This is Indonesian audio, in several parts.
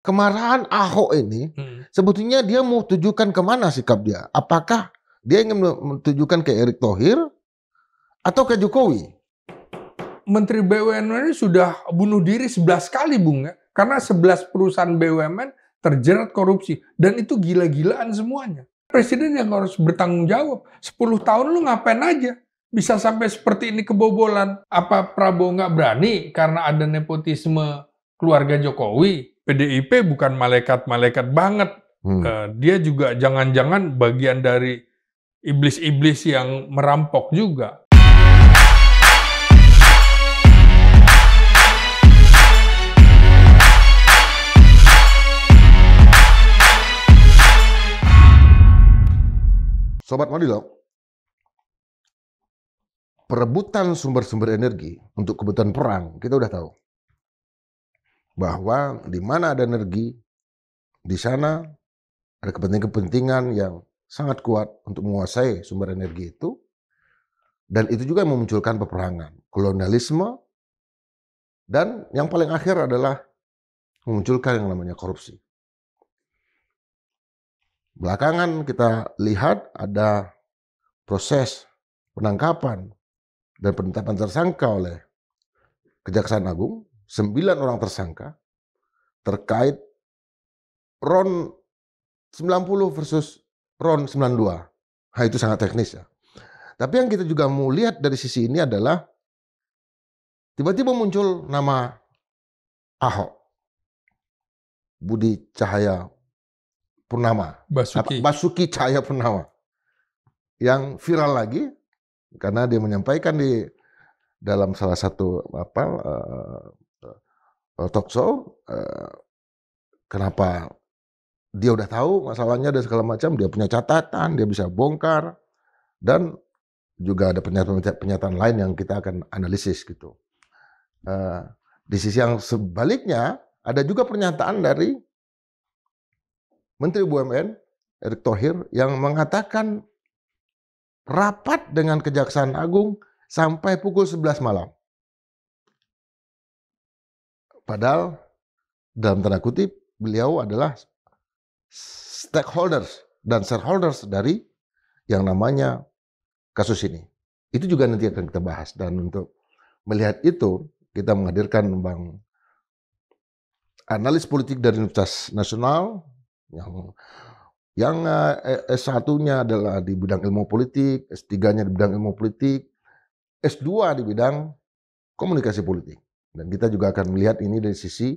kemarahan Ahok ini sebetulnya dia mau tujukan kemana sikap dia? Apakah dia ingin mentujukan ke Erick Thohir atau ke Jokowi? Menteri BUMN ini sudah bunuh diri 11 kali, Bung, ya. Karena 11 perusahaan BUMN terjerat korupsi. Dan itu gila-gilaan semuanya. Presiden yang harus bertanggung jawab. 10 tahun lu ngapain aja? Bisa sampai seperti ini kebobolan. Apa Prabowo nggak berani karena ada nepotisme keluarga Jokowi? PDIP bukan malaikat-malaikat banget. Dia juga jangan-jangan bagian dari iblis-iblis yang merampok juga. Sobat Madilog, perebutan sumber-sumber energi untuk kebutuhan perang, kita udah tahu. Bahwa di mana ada energi, di sana ada kepentingan-kepentingan yang sangat kuat untuk menguasai sumber energi itu. Dan itu juga memunculkan peperangan, kolonialisme, dan yang paling akhir adalah memunculkan yang namanya korupsi. Belakangan kita lihat ada proses penangkapan dan penetapan tersangka oleh Kejaksaan Agung, 9 orang tersangka terkait RON 90 versus RON 92. Nah, itu sangat teknis ya. Tapi yang kita juga mau lihat dari sisi ini adalah tiba-tiba muncul nama Ahok, Budi Cahaya Purnama, Basuki Cahaya Purnama, yang viral lagi karena dia menyampaikan di dalam salah satu talk show kenapa dia udah tahu masalahnya dan segala macam, dia punya catatan, dia bisa bongkar, dan juga ada pernyataan lain yang kita akan analisis gitu. Di sisi yang sebaliknya ada juga pernyataan dari Menteri BUMN Erick Thohir yang mengatakan rapat dengan Kejaksaan Agung sampai pukul 11 malam. Padahal dalam tanda kutip beliau adalah stakeholders dan shareholders dari yang namanya kasus ini. Itu juga nanti akan kita bahas, dan untuk melihat itu kita menghadirkan Bang analis politik dari Universitas Nasional yang S1-nya adalah di bidang ilmu politik, S3-nya di bidang ilmu politik, S2 di bidang komunikasi politik. Dan kita juga akan melihat ini dari sisi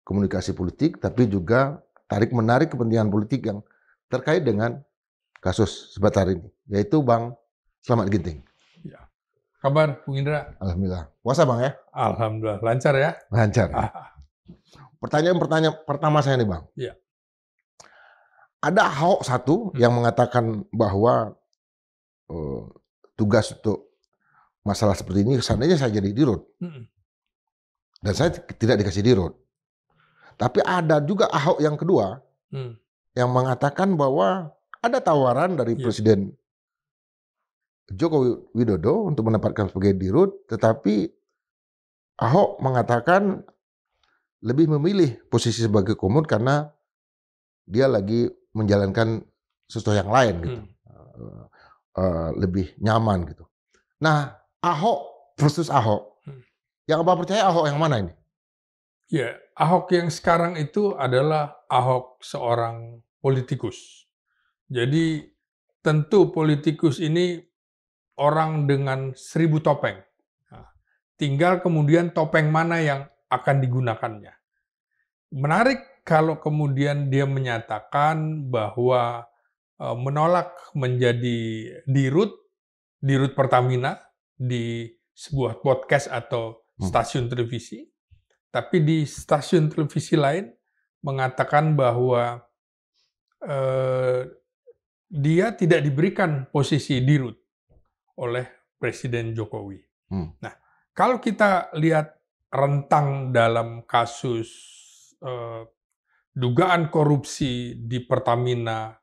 komunikasi politik, tapi juga tarik-menarik kepentingan politik yang terkait dengan kasus sebentar ini, yaitu Bang Slamet Ginting. Ya. Kabar, Bung Indra? Alhamdulillah. Puasa Bang ya? Alhamdulillah. Lancar ya? Lancar. Pertanyaan pertama saya nih Bang. Ya. Ada Ahok satu yang mengatakan bahwa tugas untuk masalah seperti ini seandainya saya jadi dirut. Dan saya tidak dikasih dirut. Tapi ada juga Ahok yang kedua yang mengatakan bahwa ada tawaran dari Presiden Joko Widodo untuk menempatkan sebagai dirut, tetapi Ahok mengatakan lebih memilih posisi sebagai komod karena dia lagi menjalankan sesuatu yang lain gitu, lebih nyaman gitu. Nah, Ahok versus Ahok, yang Abang percaya Ahok yang mana ini? Ya, Ahok yang sekarang itu adalah Ahok seorang politikus. Jadi tentu politikus ini orang dengan 1000 topeng. Nah, tinggal kemudian topeng mana yang akan digunakannya. Menarik kalau kemudian dia menyatakan bahwa menolak menjadi dirut Pertamina di sebuah podcast atau stasiun televisi, tapi di stasiun televisi lain mengatakan bahwa dia tidak diberikan posisi dirut oleh Presiden Jokowi. Nah, kalau kita lihat rentang dalam kasus dugaan korupsi di Pertamina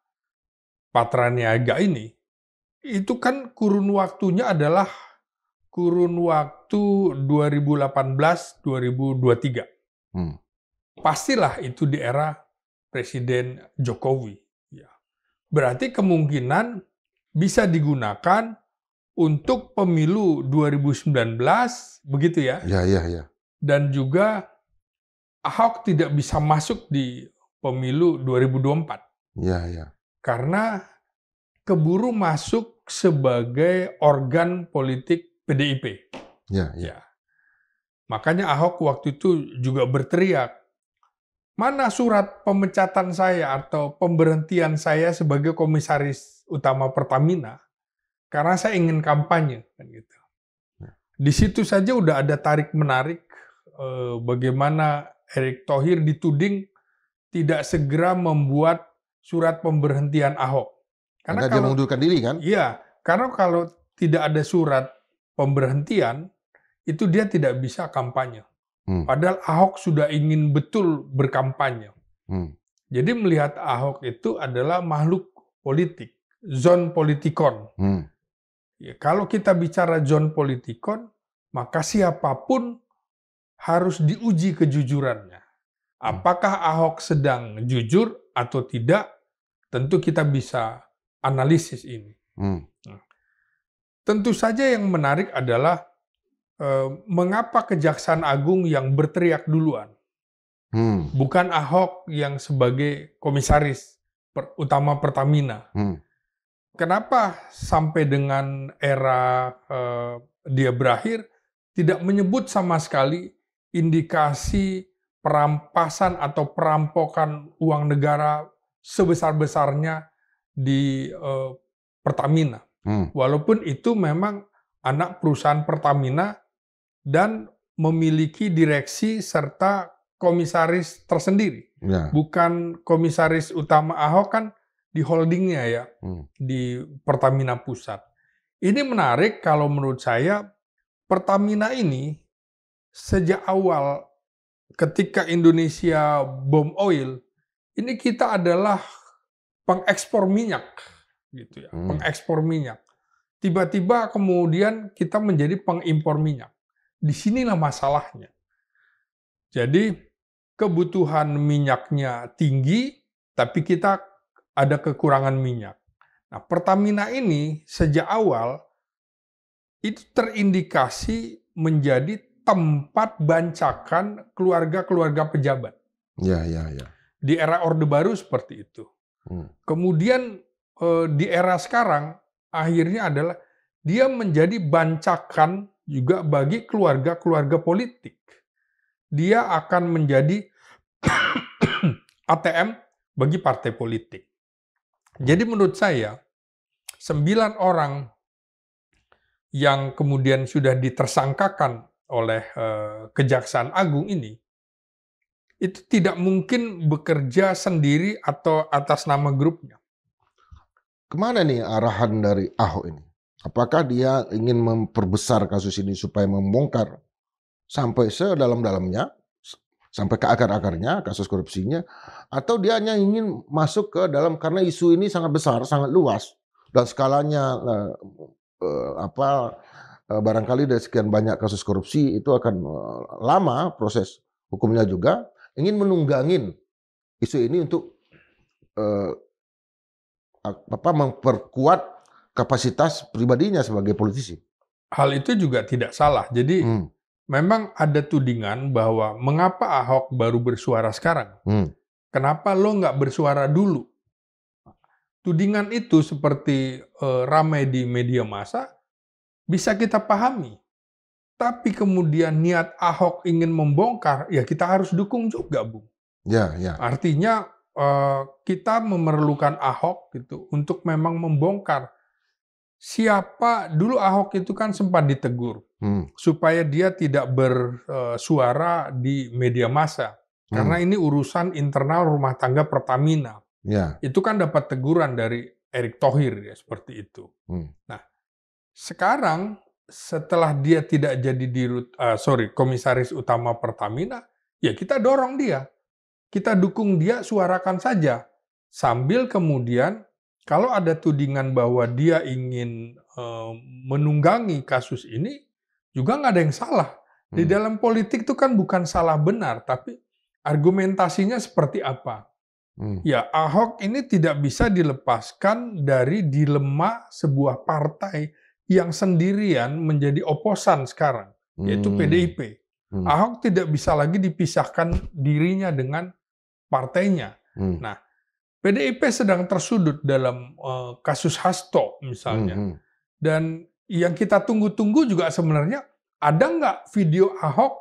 Patraniaga ini, itu kan kurun waktunya adalah kurun waktu 2018-2023. pastilah itu di era Presiden Jokowi. Ya. Berarti kemungkinan bisa digunakan untuk pemilu 2019, begitu ya. Ya. Dan juga Ahok tidak bisa masuk di pemilu 2024. Ya. Karena keburu masuk sebagai organ politik PDIP. Ya. Makanya Ahok waktu itu juga berteriak, mana surat pemecatan saya atau pemberhentian saya sebagai komisaris utama Pertamina? Karena saya ingin kampanye, kan gitu. Di situ saja udah ada tarik-menarik bagaimana Erick Thohir dituding tidak segera membuat surat pemberhentian Ahok. Karena dia mengundurkan diri kan? Iya, karena kalau tidak ada surat pemberhentian, itu dia tidak bisa kampanye. Padahal Ahok sudah ingin betul berkampanye. Jadi melihat Ahok itu adalah makhluk politik, zon politikon. Ya, kalau kita bicara zon politikon, maka siapapun harus diuji kejujurannya. Apakah Ahok sedang jujur atau tidak, tentu kita bisa analisis ini. Tentu saja yang menarik adalah mengapa Kejaksaan Agung yang berteriak duluan, bukan Ahok yang sebagai komisaris utama Pertamina. Kenapa sampai dengan era dia berakhir tidak menyebut sama sekali indikasi perampasan atau perampokan uang negara sebesar-besarnya di Pertamina. Walaupun itu memang anak perusahaan Pertamina dan memiliki direksi serta komisaris tersendiri. Ya. Bukan komisaris utama Ahok kan di holdingnya ya, di Pertamina Pusat. Ini menarik kalau menurut saya, Pertamina ini sejak awal ketika Indonesia bom oil, ini kita adalah pengekspor minyak, gitu ya, pengekspor minyak. Tiba-tiba kemudian kita menjadi pengimpor minyak. Disinilah masalahnya. Jadi kebutuhan minyaknya tinggi, tapi kita ada kekurangan minyak. Nah, Pertamina ini sejak awal itu terindikasi menjadi tempat bancakan keluarga-keluarga pejabat. Ya. Di era Orde Baru seperti itu. Kemudian di era sekarang akhirnya adalah dia menjadi bancakan juga bagi keluarga-keluarga politik. Dia akan menjadi ATM bagi partai politik. Jadi menurut saya, 9 orang yang kemudian sudah ditersangkakan oleh Kejaksaan Agung ini, itu tidak mungkin bekerja sendiri atau atas nama grupnya. Kemana nih arahan dari Ahok ini? Apakah dia ingin memperbesar kasus ini supaya membongkar sampai sedalam-dalamnya, sampai ke akar-akarnya kasus korupsinya, atau dia hanya ingin masuk ke dalam karena isu ini sangat besar, sangat luas dan skalanya barangkali dari sekian banyak kasus korupsi itu akan lama proses hukumnya juga, ingin menunggangin isu ini untuk memperkuat kapasitas pribadinya sebagai politisi. Hal itu juga tidak salah. Jadi memang ada tudingan bahwa mengapa Ahok baru bersuara sekarang? Kenapa lo nggak bersuara dulu? Tudingan itu seperti ramai di media massa, bisa kita pahami. Tapi kemudian niat Ahok ingin membongkar, ya kita harus dukung juga, Bung. Ya. Artinya kita memerlukan Ahok gitu untuk memang membongkar. Siapa dulu Ahok itu kan sempat ditegur supaya dia tidak bersuara di media massa karena ini urusan internal rumah tangga Pertamina. Ya. Itu kan dapat teguran dari Erick Thohir ya seperti itu. Nah, sekarang setelah dia tidak jadi komisaris utama Pertamina, ya kita dorong dia. Kita dukung dia, suarakan saja. Sambil kemudian kalau ada tudingan bahwa dia ingin menunggangi kasus ini, juga nggak ada yang salah. Di dalam politik itu kan bukan salah benar, tapi argumentasinya seperti apa? Ya, Ahok ini tidak bisa dilepaskan dari dilema sebuah partai yang sendirian menjadi oposan sekarang, yaitu PDIP. Ahok tidak bisa lagi dipisahkan dirinya dengan partainya. Nah, PDIP sedang tersudut dalam kasus Hasto misalnya. Dan yang kita tunggu-tunggu juga sebenarnya, ada nggak video Ahok,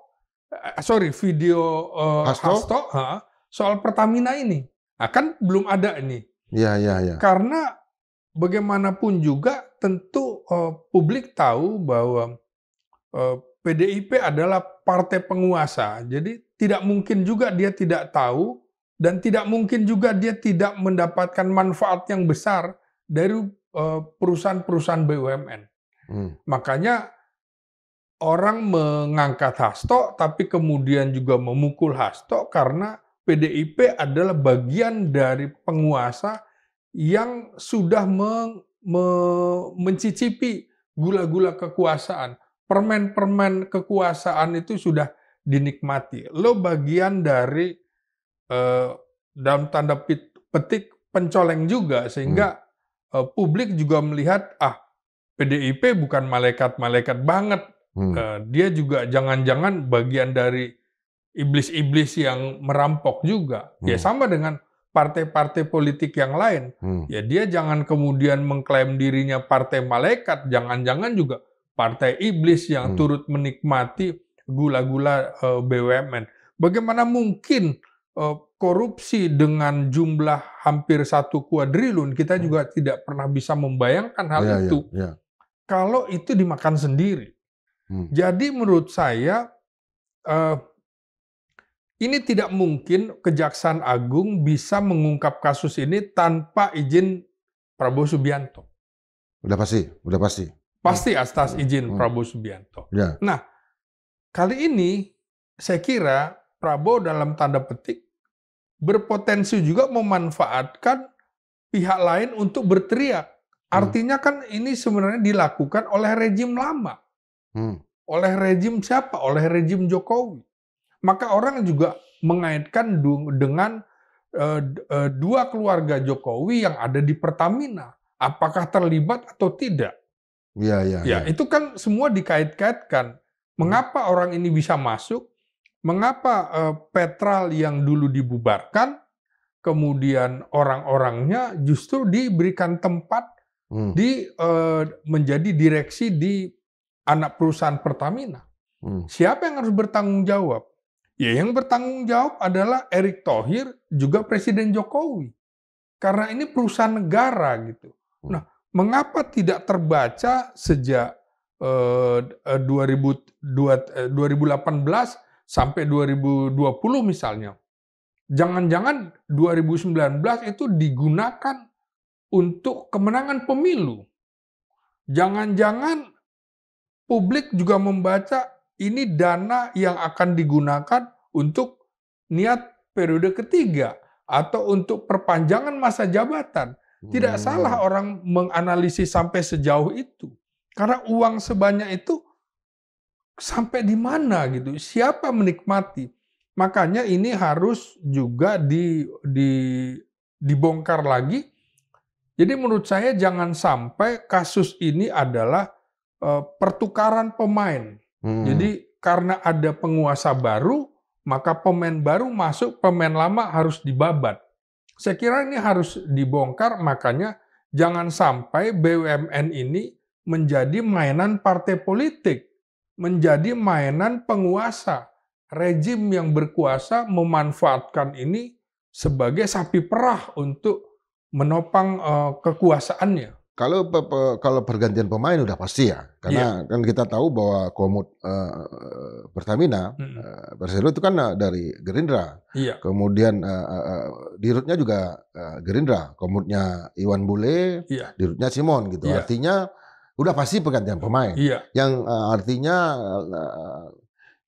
video Hasto soal Pertamina ini? Nah, kan belum ada ini. Iya. Karena bagaimanapun juga tentu publik tahu bahwa PDIP adalah partai penguasa. Jadi tidak mungkin juga dia tidak tahu dan tidak mungkin juga dia tidak mendapatkan manfaat yang besar dari perusahaan-perusahaan BUMN. Makanya orang mengangkat Hasto tapi kemudian juga memukul Hasto karena PDIP adalah bagian dari penguasa yang sudah mencicipi gula-gula kekuasaan. Permen-permen kekuasaan itu sudah dinikmati. Lo bagian dari dalam tanda petik pencoleng juga, sehingga publik juga melihat, PDIP bukan malaikat-malaikat banget. Dia juga jangan-jangan bagian dari iblis-iblis yang merampok juga. Ya sama dengan partai-partai politik yang lain. Ya dia jangan kemudian mengklaim dirinya partai malaikat, jangan-jangan juga partai iblis yang turut menikmati gula-gula BUMN. Bagaimana mungkin korupsi dengan jumlah hampir 1 kuadrilun, kita juga tidak pernah bisa membayangkan hal itu. Kalau itu dimakan sendiri. Jadi menurut saya, ini tidak mungkin Kejaksaan Agung bisa mengungkap kasus ini tanpa izin Prabowo Subianto. Udah pasti. Pasti atas izin Prabowo Subianto. Nah, kali ini saya kira Prabowo dalam tanda petik berpotensi juga memanfaatkan pihak lain untuk berteriak. Artinya kan ini sebenarnya dilakukan oleh rejim lama. Oleh rejim siapa? Oleh rejim Jokowi. Maka orang juga mengaitkan dengan dua keluarga Jokowi yang ada di Pertamina. Apakah terlibat atau tidak? Ya, itu kan semua dikait-kaitkan. Mengapa orang ini bisa masuk? Mengapa Petral yang dulu dibubarkan, kemudian orang-orangnya justru diberikan tempat menjadi direksi di anak perusahaan Pertamina? Siapa yang harus bertanggung jawab? Ya, yang bertanggung jawab adalah Erick Thohir, juga Presiden Jokowi. Karena ini perusahaan negara gitu. Nah, mengapa tidak terbaca sejak 2018 sampai 2020 misalnya? Jangan-jangan 2019 itu digunakan untuk kemenangan pemilu. Jangan-jangan publik juga membaca ini dana yang akan digunakan untuk niat periode ketiga atau untuk perpanjangan masa jabatan. Tidak salah orang menganalisis sampai sejauh itu. Karena uang sebanyak itu sampai di mana gitu? Siapa menikmati? Makanya ini harus juga dibongkar lagi. Jadi menurut saya jangan sampai kasus ini adalah pertukaran pemain. Jadi karena ada penguasa baru, maka pemain baru masuk, pemain lama harus dibabat. Saya kira ini harus dibongkar, makanya jangan sampai BUMN ini menjadi mainan partai politik, menjadi mainan penguasa. Rejim yang berkuasa memanfaatkan ini sebagai sapi perah untuk menopang kekuasaannya. Kalau pergantian pemain udah pasti ya, karena kan kita tahu bahwa Komut Pertamina, Persero itu kan dari Gerindra, kemudian dirutnya juga Gerindra, Komutnya Iwan Bule, dirutnya Simon gitu. Artinya udah pasti pergantian pemain, yang artinya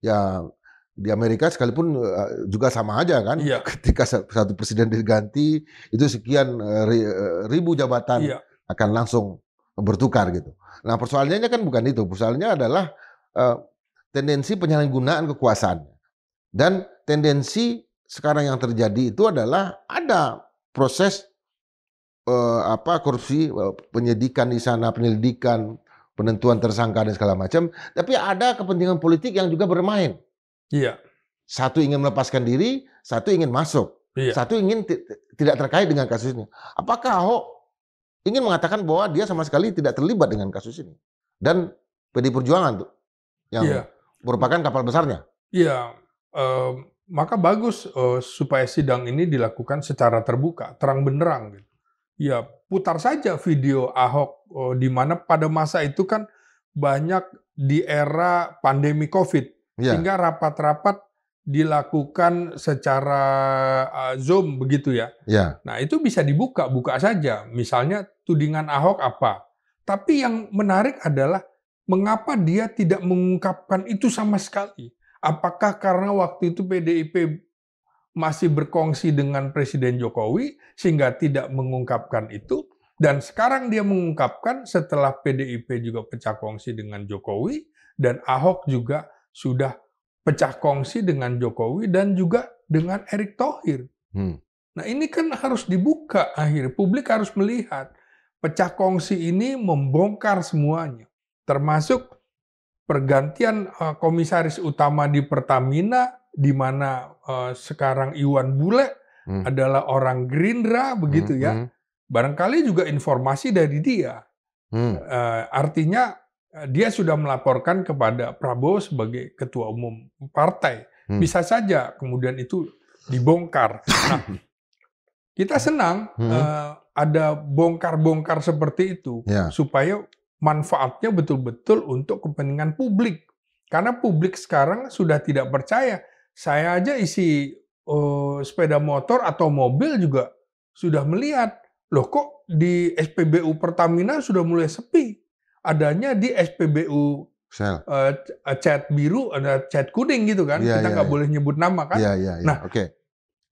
ya di Amerika sekalipun juga sama aja kan, ketika satu presiden diganti itu sekian ribu jabatan akan langsung bertukar gitu. Nah persoalannya kan bukan itu, persoalannya adalah tendensi penyalahgunaan kekuasaan dan tendensi sekarang yang terjadi itu adalah ada proses korupsi, penyidikan di sana, penyelidikan, penentuan tersangka dan segala macam, tapi ada kepentingan politik yang juga bermain. Iya. Satu ingin melepaskan diri, satu ingin masuk, Iya. satu ingin tidak terkait dengan kasus ini. Apakah Ahok ingin mengatakan bahwa dia sama sekali tidak terlibat dengan kasus ini? Dan PDI Perjuangan tuh yang merupakan kapal besarnya. Iya, maka bagus supaya sidang ini dilakukan secara terbuka, terang benderang. Gitu. Ya, putar saja video Ahok di mana pada masa itu kan banyak di era pandemi COVID, sehingga rapat-rapat dilakukan secara Zoom begitu ya. Nah, itu bisa buka saja. Misalnya tudingan Ahok apa. Tapi yang menarik adalah mengapa dia tidak mengungkapkan itu sama sekali. Apakah karena waktu itu PDIP masih berkongsi dengan Presiden Jokowi sehingga tidak mengungkapkan itu, dan sekarang dia mengungkapkan setelah PDIP juga pecah kongsi dengan Jokowi dan Ahok juga sudah pecah kongsi dengan Jokowi dan juga dengan Erick Thohir. Nah, ini kan harus dibuka akhirnya. Publik harus melihat pecah kongsi ini membongkar semuanya. Termasuk pergantian komisaris utama di Pertamina, di mana sekarang Iwan Bule adalah orang Gerindra, begitu ya. Barangkali juga informasi dari dia. Artinya dia sudah melaporkan kepada Prabowo sebagai ketua umum partai. Bisa saja kemudian itu dibongkar. Nah, kita senang ada bongkar-bongkar seperti itu, supaya manfaatnya betul-betul untuk kepentingan publik. Karena publik sekarang sudah tidak percaya. Saya aja isi sepeda motor atau mobil juga sudah melihat, loh kok di SPBU Pertamina sudah mulai sepi. Adanya di SPBU cat biru, ada cat kuning gitu kan. Kita nggak boleh nyebut nama kan. Nah,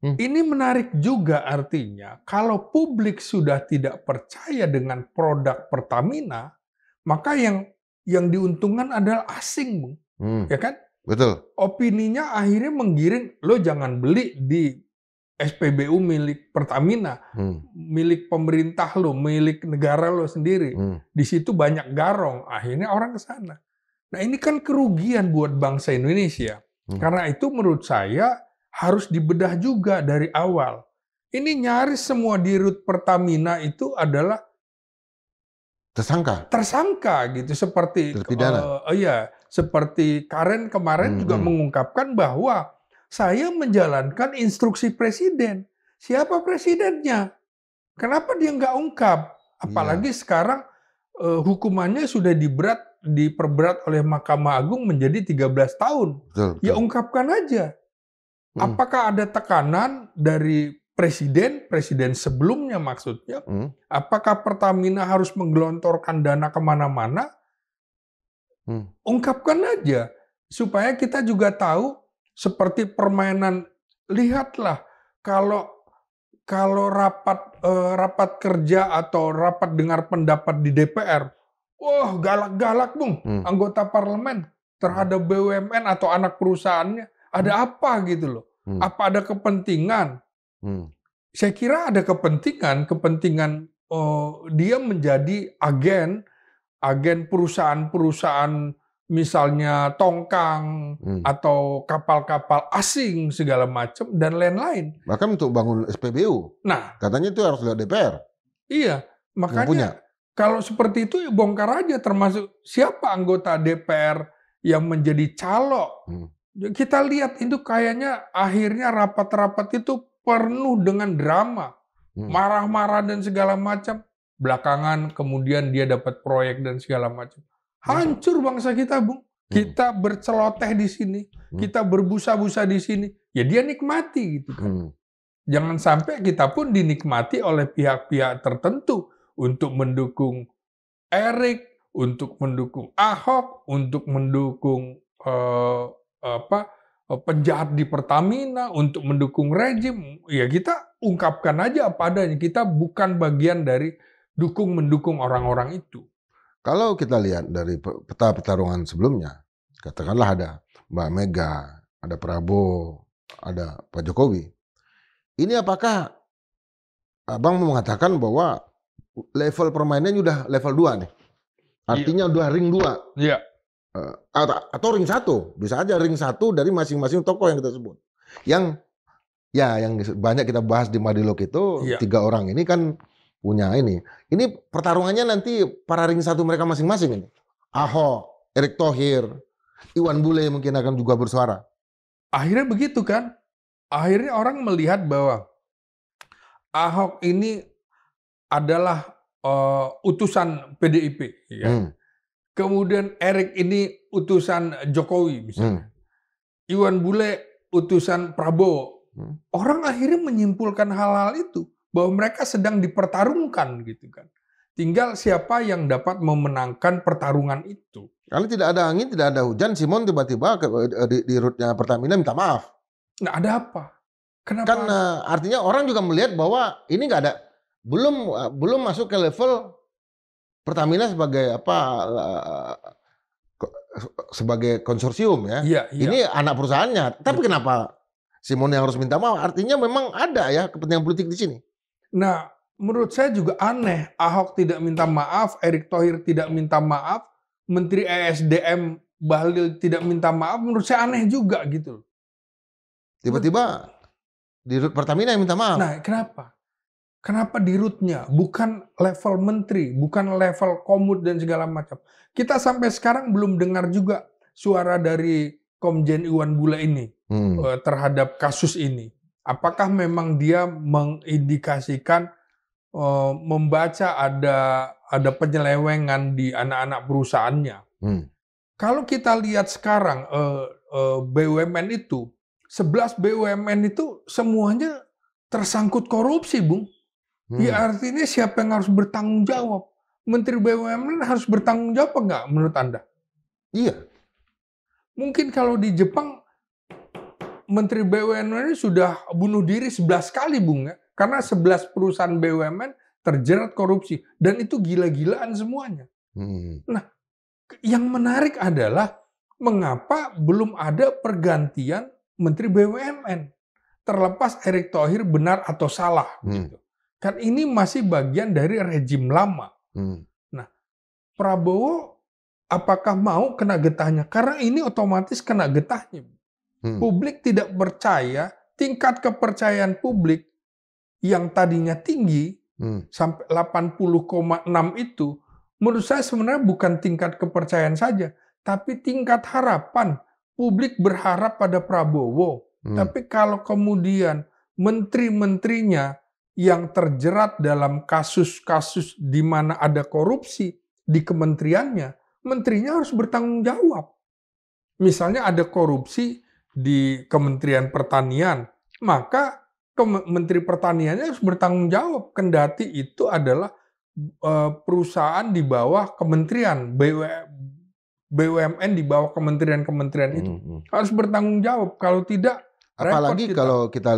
ini menarik juga artinya, kalau publik sudah tidak percaya dengan produk Pertamina, maka yang diuntungkan adalah asing, Bung. Ya kan? Betul. Opininya akhirnya menggiring, lo jangan beli di SPBU milik Pertamina, milik pemerintah lo, milik negara lo sendiri. Di situ banyak garong, akhirnya orang ke sana. Nah, ini kan kerugian buat bangsa Indonesia. Karena itu menurut saya harus dibedah juga dari awal. Ini nyaris semua di rut Pertamina itu adalah tersangka gitu, seperti terpidana. Seperti Karen kemarin juga mengungkapkan bahwa saya menjalankan instruksi presiden. Siapa presidennya? Kenapa dia nggak ungkap? Apalagi sekarang hukumannya sudah diperberat oleh Mahkamah Agung menjadi 13 tahun. Betul. Ya ungkapkan aja. Apakah ada tekanan dari presiden sebelumnya maksudnya? Apakah Pertamina harus menggelontorkan dana kemana-mana? Ungkapkan aja. Supaya kita juga tahu, seperti permainan, lihatlah kalau rapat kerja atau rapat dengar pendapat di DPR, wah galak-galak Bung, anggota parlemen terhadap BUMN atau anak perusahaannya. Ada apa gitu loh? Apa ada kepentingan? Saya kira ada kepentingan dia menjadi agen perusahaan-perusahaan, misalnya tongkang atau kapal-kapal asing segala macam dan lain-lain. Bahkan untuk bangun SPBU. Nah, katanya itu harus lewat DPR. Iya, makanya kalau seperti itu ya bongkar aja, termasuk siapa anggota DPR yang menjadi calo. Kita lihat itu kayaknya akhirnya rapat-rapat itu penuh dengan drama, marah-marah dan segala macam. Belakangan kemudian dia dapat proyek dan segala macam. Hancur bangsa kita, Bung. Kita berceloteh di sini, kita berbusa-busa di sini. Ya dia nikmati gitu kan. Jangan sampai kita pun dinikmati oleh pihak-pihak tertentu untuk mendukung Erick, untuk mendukung Ahok, untuk mendukung penjahat di Pertamina, untuk mendukung rejim. Ya kita ungkapkan aja apa adanya. Kita bukan bagian dari mendukung orang-orang itu. Kalau kita lihat dari peta pertarungan sebelumnya, katakanlah ada Mbak Mega, ada Prabowo, ada Pak Jokowi. Ini apakah Abang mau mengatakan bahwa level permainannya udah level 2 nih? Artinya udah ring 2. Iya. Atau ring 1. Bisa aja ring 1 dari masing-masing tokoh yang kita sebut. Yang banyak kita bahas di Madilog itu, 3 orang ini kan punya ini. Ini pertarungannya nanti para ring 1 mereka masing-masing ini. Ahok, Erick Thohir, Iwan Bule mungkin akan juga bersuara. Akhirnya begitu kan? Akhirnya orang melihat bahwa Ahok ini adalah utusan PDIP, ya. Kemudian Erick ini utusan Jokowi misalnya. Iwan Bule utusan Prabowo. Orang akhirnya menyimpulkan hal-hal itu bahwa mereka sedang dipertarungkan gitu kan. Tinggal siapa yang dapat memenangkan pertarungan itu. Kalau tidak ada angin, tidak ada hujan, Simon tiba-tiba di rutenya Pertamina minta maaf. Nah, ada apa? Kenapa? Kan artinya orang juga melihat bahwa ini nggak ada, belum masuk ke level Pertamina sebagai sebagai konsorsium ya. Iya. Ini anak perusahaannya. Tapi kenapa Simon yang harus minta maaf? Artinya memang ada ya kepentingan politik di sini. Nah, menurut saya juga aneh. Ahok tidak minta maaf, Erick Thohir tidak minta maaf, Menteri ESDM Bahlil tidak minta maaf. Menurut saya aneh juga gitu. Tiba-tiba di rut Pertamina yang minta maaf. Nah, kenapa? Kenapa di rutnya? Bukan level menteri, bukan level komut dan segala macam. Kita sampai sekarang belum dengar juga suara dari Komjen Iwan Bule ini terhadap kasus ini. Apakah memang dia mengindikasikan membaca ada penyelewengan di anak-anak perusahaannya? Kalau kita lihat sekarang BUMN itu, 11 BUMN itu semuanya tersangkut korupsi, Bung. Ya artinya siapa yang harus bertanggung jawab? Menteri BUMN harus bertanggung jawab enggak menurut Anda? Iya. Mungkin kalau di Jepang Menteri BUMN sudah bunuh diri 11 kali, Bung, ya. Karena 11 perusahaan BUMN terjerat korupsi dan itu gila-gilaan semuanya. Nah, yang menarik adalah mengapa belum ada pergantian Menteri BUMN? Terlepas Erick Thohir benar atau salah gitu. Kan ini masih bagian dari rejim lama. Nah, Prabowo apakah mau kena getahnya? Karena ini otomatis kena getahnya. Publik tidak percaya, tingkat kepercayaan publik yang tadinya tinggi sampai 80,6 itu, menurut saya sebenarnya bukan tingkat kepercayaan saja, tapi tingkat harapan. Publik berharap pada Prabowo. Tapi kalau kemudian menteri-menterinya yang terjerat dalam kasus-kasus di mana ada korupsi di kementeriannya, menterinya harus bertanggung jawab. Misalnya ada korupsi di Kementerian Pertanian, maka Menteri Pertaniannya harus bertanggung jawab. Kendati itu adalah perusahaan di bawah kementerian, BUMN di bawah kementerian-kementerian itu. Harus bertanggung jawab. Kalau tidak, apalagi kalau kita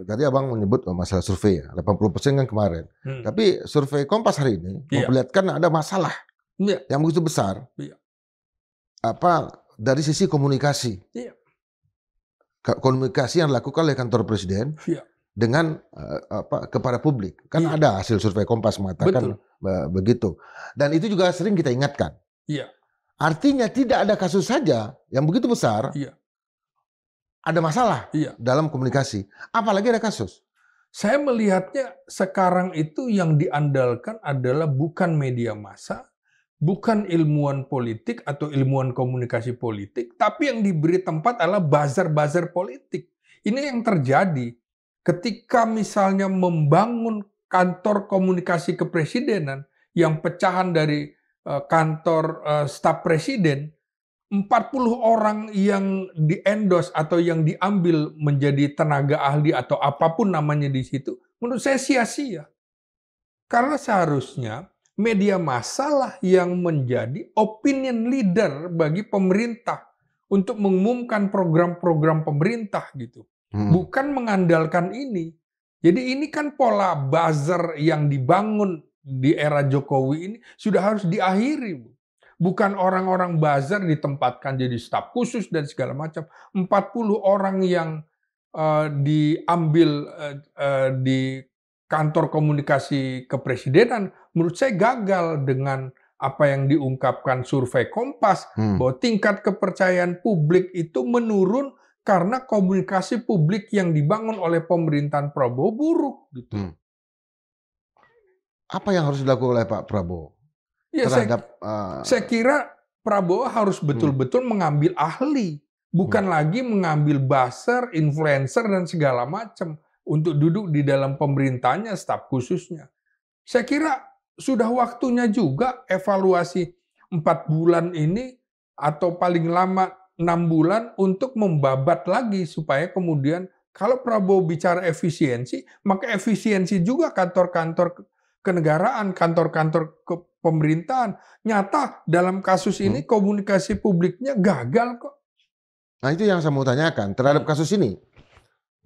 tadi Abang menyebut masalah survei ya, 80% kan kemarin. Tapi survei Kompas hari ini memperlihatkan ada masalah yang begitu besar. Dari sisi komunikasi. Komunikasi yang dilakukan oleh kantor presiden dengan kepada publik. Kan ada hasil survei Kompas mengatakan begitu. Dan itu juga sering kita ingatkan. Artinya tidak ada kasus saja yang begitu besar. Ada masalah dalam komunikasi, apalagi ada kasus. Saya melihatnya sekarang itu yang diandalkan adalah bukan media massa, bukan ilmuwan politik atau ilmuwan komunikasi politik, tapi yang diberi tempat adalah buzzer-buzzer politik. Ini yang terjadi ketika misalnya membangun kantor komunikasi kepresidenan yang pecahan dari kantor staf presiden, 40 orang yang di-endorse atau yang diambil menjadi tenaga ahli atau apapun namanya di situ, menurut saya sia-sia. Karena seharusnya media massa lah yang menjadi opinion leader bagi pemerintah untuk mengumumkan program-program pemerintah gitu. Bukan mengandalkan ini. Jadi ini kan pola buzzer yang dibangun di era Jokowi ini sudah harus diakhiri, Bu. Bukan orang-orang buzzer ditempatkan jadi staf khusus dan segala macam. 40 orang yang diambil di kantor komunikasi kepresidenan, menurut saya gagal dengan apa yang diungkapkan survei Kompas, bahwa tingkat kepercayaan publik itu menurun karena komunikasi publik yang dibangun oleh pemerintahan Prabowo buruk. Gitu. Apa yang harus dilakukan oleh Pak Prabowo Ya, terhadap? saya kira Prabowo harus betul-betul mengambil ahli, bukan lagi mengambil buzzer, influencer, dan segala macam untuk duduk di dalam pemerintahnya, staf khususnya. Saya kira sudah waktunya juga evaluasi 4 bulan ini atau paling lama 6 bulan untuk membabat lagi supaya kemudian kalau Prabowo bicara efisiensi, maka efisiensi juga kantor-kantor kenegaraan, kantor-kantor pemerintahan. Nyata dalam kasus ini komunikasi publiknya gagal kok. Nah, itu yang saya mau tanyakan terhadap kasus ini.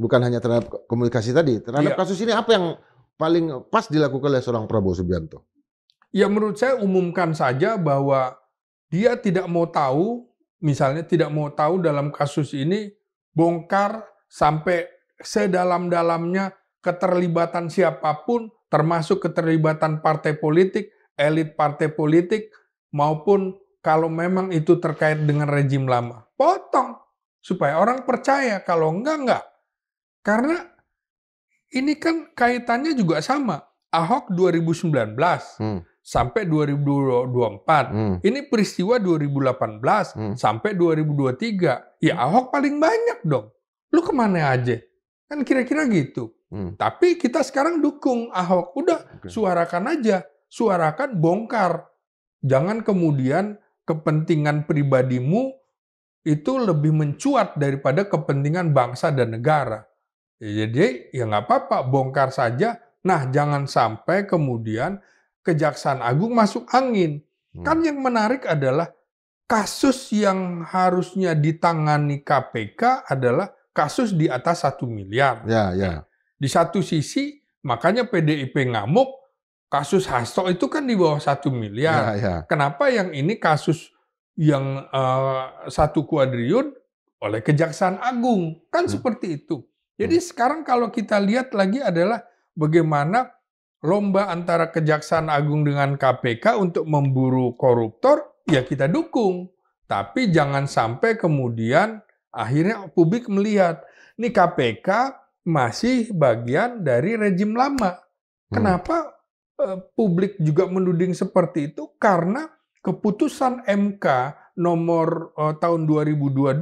Bukan hanya terhadap komunikasi tadi, terhadap kasus ini apa yang paling pas dilakukan oleh seorang Prabowo Subianto? Ya, menurut saya umumkan saja bahwa dia tidak mau tahu, misalnya tidak mau tahu dalam kasus ini, bongkar sampai sedalam-dalamnya keterlibatan siapapun, termasuk keterlibatan partai politik, elit partai politik, maupun kalau memang itu terkait dengan rejim lama. Potong, supaya orang percaya, kalau enggak. Karena ini kan kaitannya juga sama. Ahok 2019 sampai 2024. Ini peristiwa 2018 sampai 2023. Ya Ahok paling banyak dong. Lu kemana aja? Kan kira-kira gitu. Tapi kita sekarang dukung Ahok. Udah, suarakan aja. Suarakan, bongkar. Jangan kemudian kepentingan pribadimu itu lebih mencuat daripada kepentingan bangsa dan negara. Jadi ya nggak apa-apa, bongkar saja. Nah, jangan sampai kemudian Kejaksaan Agung masuk angin. Kan yang menarik adalah kasus yang harusnya ditangani KPK adalah kasus di atas 1 miliar. Ya. Di satu sisi, makanya PDIP ngamuk, kasus Hasto itu kan di bawah 1 miliar. Ya. Kenapa yang ini kasus yang 1 kuadriun oleh Kejaksaan Agung? Kan seperti itu. Jadi sekarang kalau kita lihat lagi adalah bagaimana lomba antara Kejaksaan Agung dengan KPK untuk memburu koruptor, ya kita dukung. Tapi jangan sampai kemudian akhirnya publik melihat, ini KPK masih bagian dari rejim lama. Kenapa publik juga menuding seperti itu? Karena keputusan MK nomor tahun 2022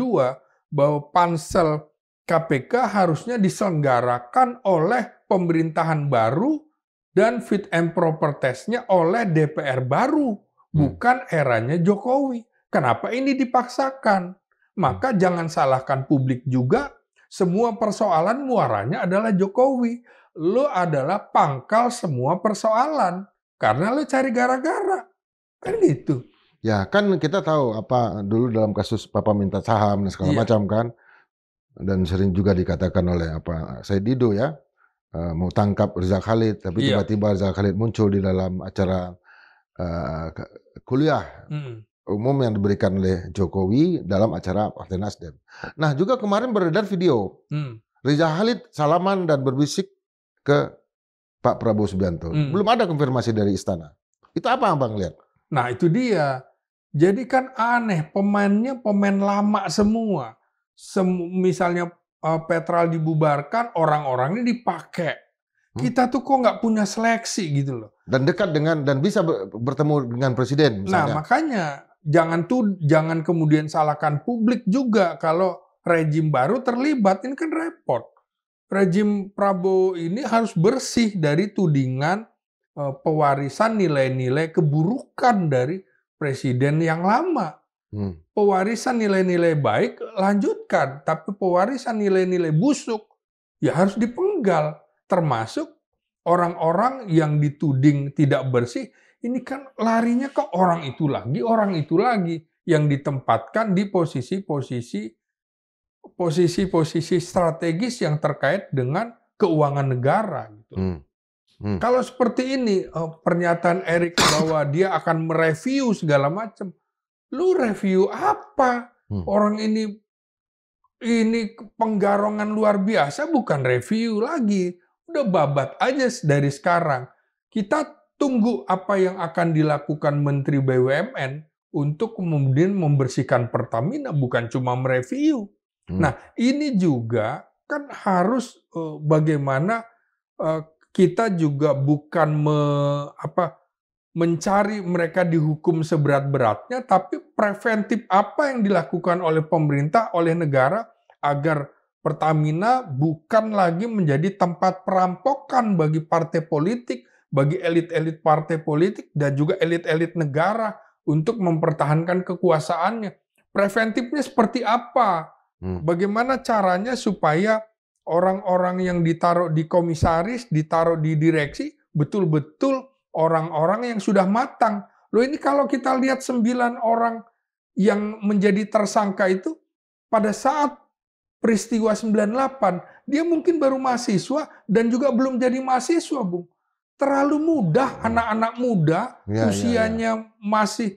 bahwa pansel KPK harusnya diselenggarakan oleh pemerintahan baru dan fit and proper test-nya oleh DPR baru, bukan eranya Jokowi. Kenapa ini dipaksakan? Maka jangan salahkan publik juga, semua persoalan muaranya adalah Jokowi. Lo adalah pangkal semua persoalan, karena lo cari gara-gara. Kan gitu. Ya, kan kita tahu apa dulu dalam kasus Papa minta saham dan segala macam kan. Dan sering juga dikatakan oleh Said Didu ya, mau tangkap Rizal Khalid, tapi tiba-tiba Rizal Khalid muncul di dalam acara kuliah umum yang diberikan oleh Jokowi dalam acara Partai Nasdem. Nah, juga kemarin beredar video Rizal Khalid salaman dan berbisik ke Pak Prabowo Subianto. Belum ada konfirmasi dari istana. Itu apa Abang lihat? Nah, itu dia. Jadi kan aneh, pemainnya pemain lama semua. Misalnya Petral dibubarkan, orang-orangnya dipakai. Kita tuh kok nggak punya seleksi gitu loh. Dan dekat dengan dan bisa bertemu dengan presiden misalnya. Nah, makanya jangan kemudian salahkan publik juga kalau rejim baru terlibat, ini kan repot. Rejim Prabowo ini harus bersih dari tudingan pewarisan nilai-nilai keburukan dari presiden yang lama. Pewarisan nilai-nilai baik lanjutkan, tapi pewarisan nilai-nilai busuk ya harus dipenggal. Termasuk orang-orang yang dituding tidak bersih, ini kan larinya ke orang itu lagi yang ditempatkan di posisi-posisi strategis yang terkait dengan keuangan negara. Gitu. Kalau seperti ini, pernyataan Erik bahwa dia akan mereview segala macam, lu review apa? Orang ini ini penggarongan luar biasa, bukan review lagi. Udah babat aja dari sekarang. Kita tunggu apa yang akan dilakukan Menteri BUMN untuk kemudian membersihkan Pertamina, bukan cuma mereview. Nah, ini juga kan harus bagaimana kita juga bukan mencari mereka dihukum seberat-beratnya, tapi preventif apa yang dilakukan oleh pemerintah, oleh negara, agar Pertamina bukan lagi menjadi tempat perampokan bagi partai politik, bagi elit-elit partai politik, dan juga elit-elit negara untuk mempertahankan kekuasaannya. Preventifnya seperti apa? Bagaimana caranya supaya orang-orang yang ditaruh di komisaris, ditaruh di direksi, betul-betul orang-orang yang sudah matang. Loh, ini kalau kita lihat 9 orang yang menjadi tersangka itu, pada saat peristiwa 98, dia mungkin baru mahasiswa dan juga belum jadi mahasiswa, Bung. Terlalu mudah, anak-anak muda, usianya masih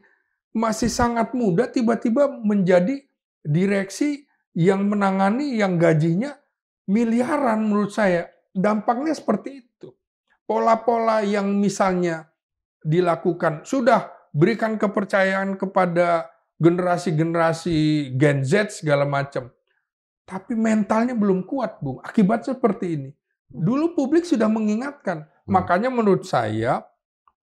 sangat muda, tiba-tiba menjadi direksi yang menangani, yang gajinya miliaran menurut saya. Dampaknya seperti itu. Pola-pola yang misalnya dilakukan, sudah berikan kepercayaan kepada generasi-generasi Gen Z segala macam. Tapi mentalnya belum kuat, Bung. Akibatnya seperti ini. Dulu publik sudah mengingatkan. Makanya menurut saya,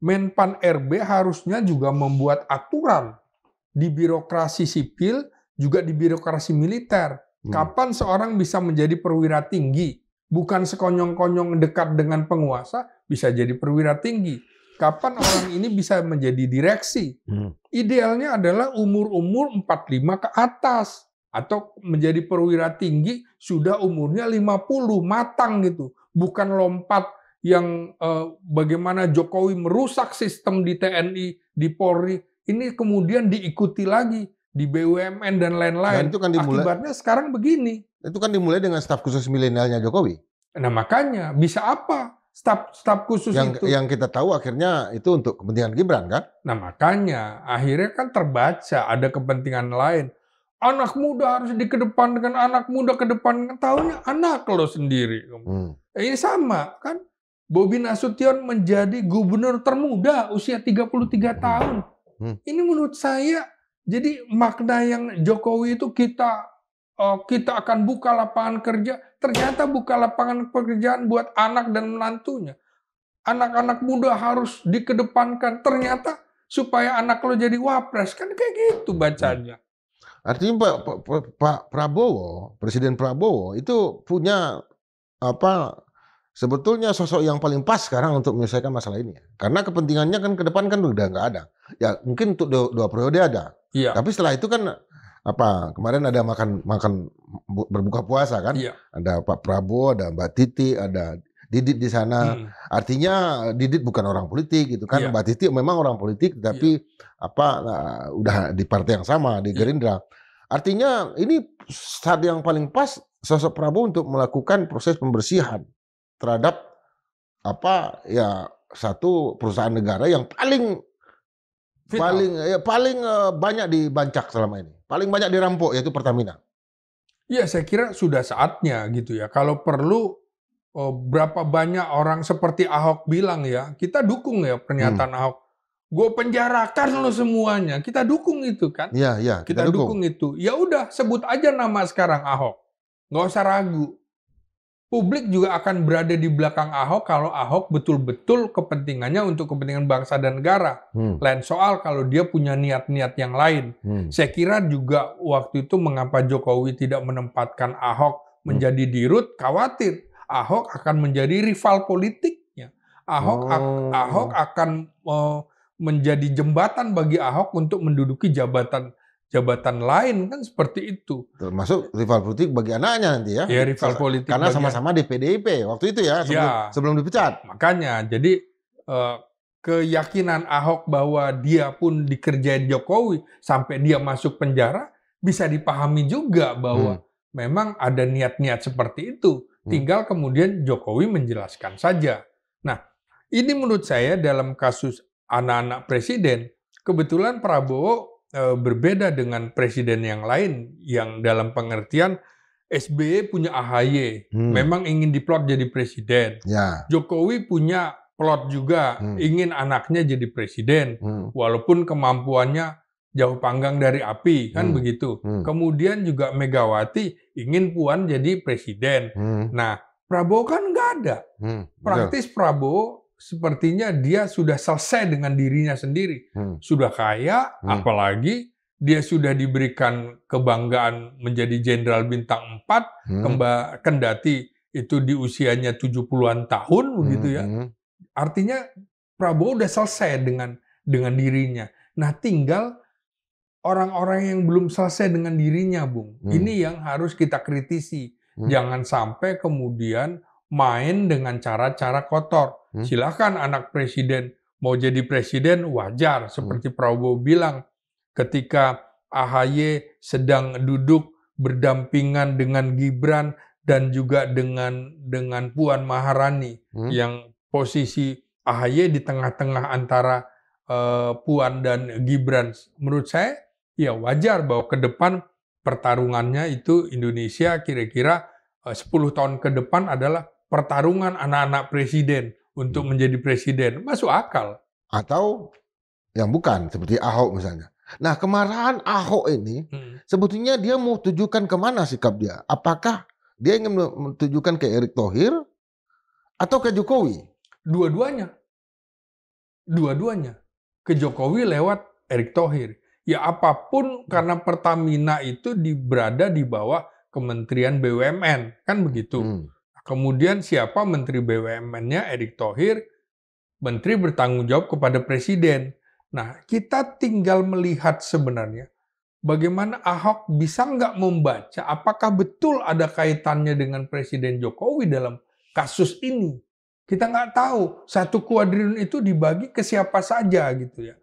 Menpan RB harusnya juga membuat aturan di birokrasi sipil, juga di birokrasi militer. Kapan seorang bisa menjadi perwira tinggi? Bukan sekonyong-konyong dekat dengan penguasa, bisa jadi perwira tinggi. Kapan orang ini bisa menjadi direksi? Idealnya adalah umur-umur 45 ke atas. Atau menjadi perwira tinggi sudah umurnya 50, matang gitu. Bukan lompat yang bagaimana Jokowi merusak sistem di TNI, di Polri. Ini kemudian diikuti lagi di BUMN dan lain-lain. Dan itu kan dimulai, akibatnya sekarang begini. Itu kan dimulai dengan staf khusus milenialnya Jokowi. Nah makanya, bisa apa staf khusus itu? Yang kita tahu akhirnya itu untuk kepentingan Gibran kan? Nah makanya, akhirnya kan terbaca ada kepentingan lain. Anak muda harus dikedepankan, anak muda kedepankan, tahunya anak lo sendiri. Ini sama kan? Bobi Nasution menjadi gubernur termuda usia 33 tahun. Ini menurut saya, jadi makna yang Jokowi itu kita akan buka lapangan kerja, ternyata buka lapangan pekerjaan buat anak dan menantunya. Anak-anak muda harus dikedepankan, ternyata supaya anak lo jadi wapres, kan kayak gitu bacanya. Artinya Pak Prabowo, Presiden Prabowo itu punya sebetulnya sosok yang paling pas sekarang untuk menyelesaikan masalah ini. Karena kepentingannya kan ke depan kan udah nggak ada. Ya mungkin untuk 2 periode ada. Iya. Tapi setelah itu kan kemarin ada makan berbuka puasa kan? Iya. Ada Pak Prabowo, ada Mbak Titi, ada Didit di sana. Artinya Didit bukan orang politik gitu kan. Iya. Mbak Titi memang orang politik tapi udah di partai yang sama, di Gerindra. Artinya ini saat yang paling pas sosok Prabowo untuk melakukan proses pembersihan terhadap satu perusahaan negara yang paling banyak dibancak selama ini. Paling banyak dirampok, yaitu Pertamina. Iya, saya kira sudah saatnya gitu ya. Kalau perlu berapa banyak orang seperti Ahok bilang ya, kita dukung ya pernyataan Ahok. Gue penjarakan lo semuanya. Kita dukung itu kan? Iya, kita dukung itu. Ya udah, sebut aja nama sekarang Ahok. Nggak usah ragu. Publik juga akan berada di belakang Ahok kalau Ahok betul-betul kepentingannya untuk kepentingan bangsa dan negara. Lain soal kalau dia punya niat-niat yang lain. Saya kira juga waktu itu mengapa Jokowi tidak menempatkan Ahok menjadi dirut, khawatir Ahok akan menjadi rival politiknya. Ahok akan menjadi jembatan bagi Ahok untuk menduduki jabatan lain kan seperti itu. Termasuk rival politik bagi anaknya nanti ya. Ya rival politik. Karena sama-sama di PDIP waktu itu ya sebelum dipecat. Makanya jadi keyakinan Ahok bahwa dia pun dikerjain Jokowi sampai dia masuk penjara bisa dipahami juga bahwa memang ada niat-niat seperti itu. Tinggal kemudian Jokowi menjelaskan saja. Nah, ini menurut saya dalam kasus anak-anak presiden, kebetulan Prabowo berbeda dengan presiden yang lain yang dalam pengertian SBY punya AHY, Hmm. memang ingin diplot jadi presiden. Ya. Jokowi punya plot juga, ingin anaknya jadi presiden, walaupun kemampuannya jauh panggang dari api, kan begitu. Kemudian juga Megawati ingin Puan jadi presiden. Nah, Prabowo kan nggak ada. Praktis Prabowo sepertinya dia sudah selesai dengan dirinya sendiri. Sudah kaya, apalagi dia sudah diberikan kebanggaan menjadi jenderal bintang 4, kendati itu di usianya 70-an tahun begitu ya. Artinya Prabowo udah selesai dengan dirinya. Nah, tinggal orang-orang yang belum selesai dengan dirinya, Bung. Ini yang harus kita kritisi. Jangan sampai kemudian main dengan cara-cara kotor. Silakan anak presiden mau jadi presiden, wajar. Seperti Prabowo bilang, ketika AHY sedang duduk berdampingan dengan Gibran dan juga dengan Puan Maharani, yang posisi AHY di tengah-tengah antara Puan dan Gibran. Menurut saya, ya wajar bahwa ke depan pertarungannya itu Indonesia kira-kira 10 tahun ke depan adalah pertarungan anak-anak presiden untuk menjadi presiden. Masuk akal. Atau yang bukan, seperti Ahok misalnya. Nah, kemarahan Ahok ini sebetulnya dia mau tujukan kemana sikap dia? Apakah dia ingin mentujukan ke Erick Thohir atau ke Jokowi? Dua-duanya. Dua-duanya. Ke Jokowi lewat Erick Thohir. Ya apapun, karena Pertamina itu berada di bawah Kementerian BUMN. Kan begitu. Kemudian siapa Menteri BUMN-nya? Erick Thohir. Menteri bertanggung jawab kepada Presiden. Nah, kita tinggal melihat sebenarnya bagaimana Ahok bisa nggak membaca apakah betul ada kaitannya dengan Presiden Jokowi dalam kasus ini. Kita nggak tahu. 1 kuadriliun itu dibagi ke siapa saja gitu ya.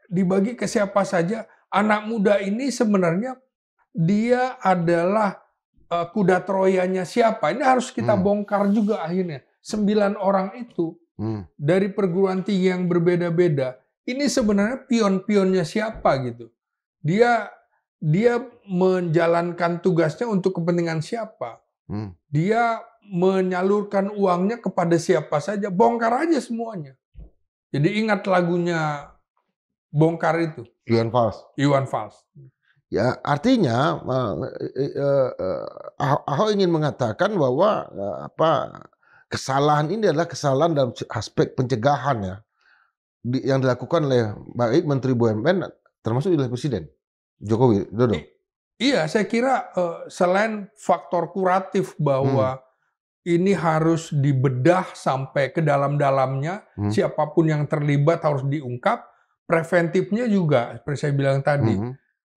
Dibagi ke siapa saja. Anak muda ini sebenarnya dia adalah kuda Troyanya siapa. Ini harus kita bongkar juga akhirnya. 9 orang itu dari perguruan tinggi yang berbeda-beda. Ini sebenarnya pion-pionnya siapa gitu. Dia menjalankan tugasnya untuk kepentingan siapa. Dia menyalurkan uangnya kepada siapa saja. Bongkar aja semuanya. Jadi ingat lagunya Bongkar itu. Iwan Fals. Ya, artinya Ahok ingin mengatakan bahwa kesalahan ini adalah kesalahan dalam aspek pencegahan ya. Yang dilakukan oleh baik Menteri BUMN termasuk oleh Presiden Jokowi Dodo. Iya, saya kira selain faktor kuratif bahwa ini harus dibedah sampai ke dalam-dalamnya, siapapun yang terlibat harus diungkap, preventifnya juga, seperti saya bilang tadi,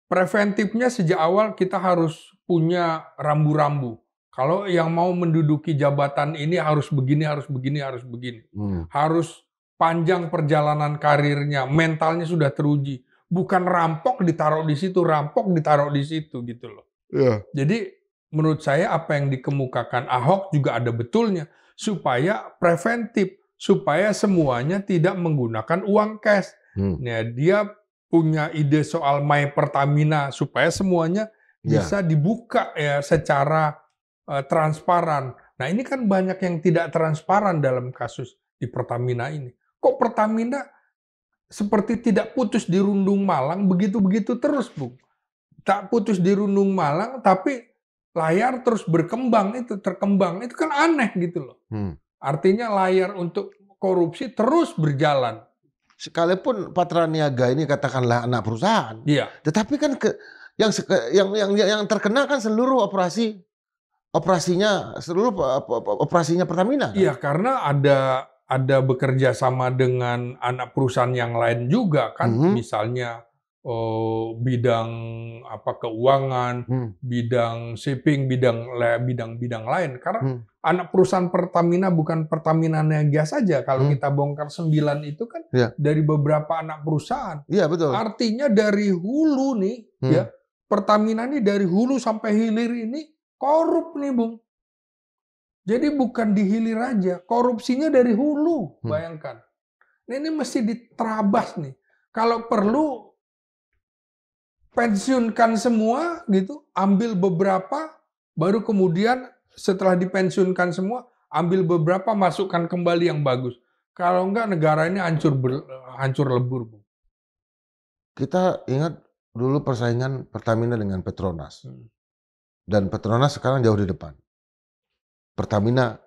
preventifnya sejak awal kita harus punya rambu-rambu. Kalau yang mau menduduki jabatan ini harus begini, harus begini, harus begini. Harus panjang perjalanan karirnya, mentalnya sudah teruji. Bukan rampok ditaruh di situ, rampok ditaruh di situ gitu loh. Yeah. Jadi menurut saya apa yang dikemukakan Ahok juga ada betulnya. Supaya preventif, supaya semuanya tidak menggunakan uang cash. Nah, dia punya ide soal My Pertamina supaya semuanya bisa dibuka ya secara transparan. Nah, ini kan banyak yang tidak transparan dalam kasus di Pertamina ini. Kok Pertamina seperti tidak putus di Rundung Malang, begitu-begitu terus, Bung. Tak putus di Rundung Malang, tapi layar terus berkembang, terkembang. Itu kan aneh gitu loh. Artinya layar untuk korupsi terus berjalan. Sekalipun Patra Niaga ini katakanlah anak perusahaan, tetapi kan yang terkena kan seluruh operasinya Pertamina. Kan? Iya, karena ada bekerja sama dengan anak perusahaan yang lain juga kan, misalnya bidang keuangan, bidang shipping, bidang lain. Karena anak perusahaan Pertamina bukan Pertamina Niaga saja. Kalau kita bongkar 9 itu kan dari beberapa anak perusahaan. Iya, betul. Artinya dari hulu nih, ya Pertamina ini dari hulu sampai hilir ini korup nih, Bung. Jadi bukan di hilir aja, korupsinya dari hulu, bayangkan. Ini mesti diterabas nih. Kalau perlu pensiunkan semua gitu, ambil beberapa, baru kemudian setelah dipensiunkan semua, ambil beberapa, masukkan kembali yang bagus. Kalau enggak, negara ini hancur lebur, Bung. Kita ingat dulu persaingan Pertamina dengan Petronas. Dan Petronas sekarang jauh di depan. Pertamina